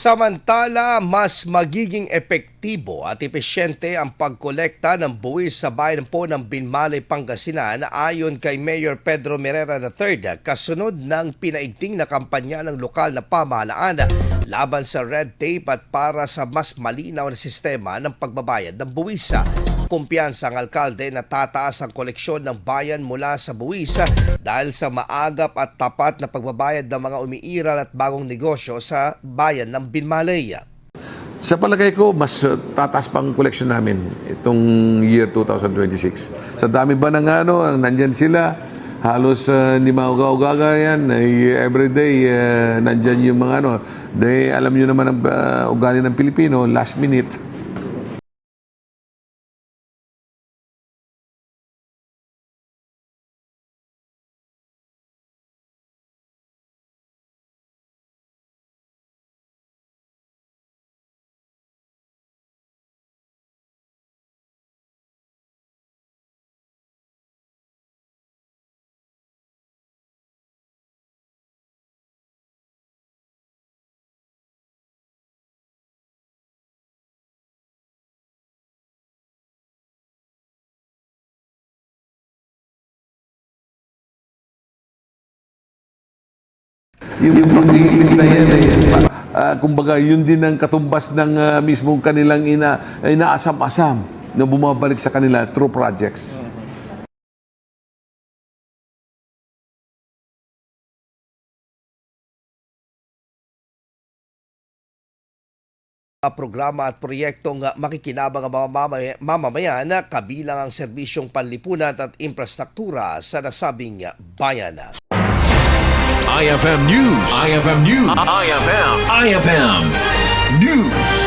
Samantala, mas magiging epektibo at epesyente ang pagkolekta ng buwis sa bayan po ng Binmalay, Pangasinan ayon kay Mayor Pedro Merera III kasunod ng pinaigting na kampanya ng lokal na pamahalaan laban sa red tape at para sa mas malinaw na sistema ng pagbabayad ng buwis. Kumpiyansa ang alkalde na tataas ang koleksyon ng bayan mula sa buwis dahil sa maagap at tapat na pagbabayad ng mga umiiral at bagong negosyo sa bayan ng Binmalay. Sa palagay ko, mas tataas pa ang collection namin itong year 2026. Sa dami ba ng nandyan sila, halos hindi mauga-ugaga yan. Everyday, nandyan yung mga alam nyo naman ang ugali ng Pilipino, last minute. Yung pag-iinit na yan, kumbaga, yun din ang katumbas ng mismong kanilang inaasam-asam na bumabalik sa kanila through projects. Programa at proyektong makikinabang ang mga mamamayan kabilang ang serbisyong panlipunan at infrastruktura sa nasabing bayan. IFM News. IFM News. IFM News.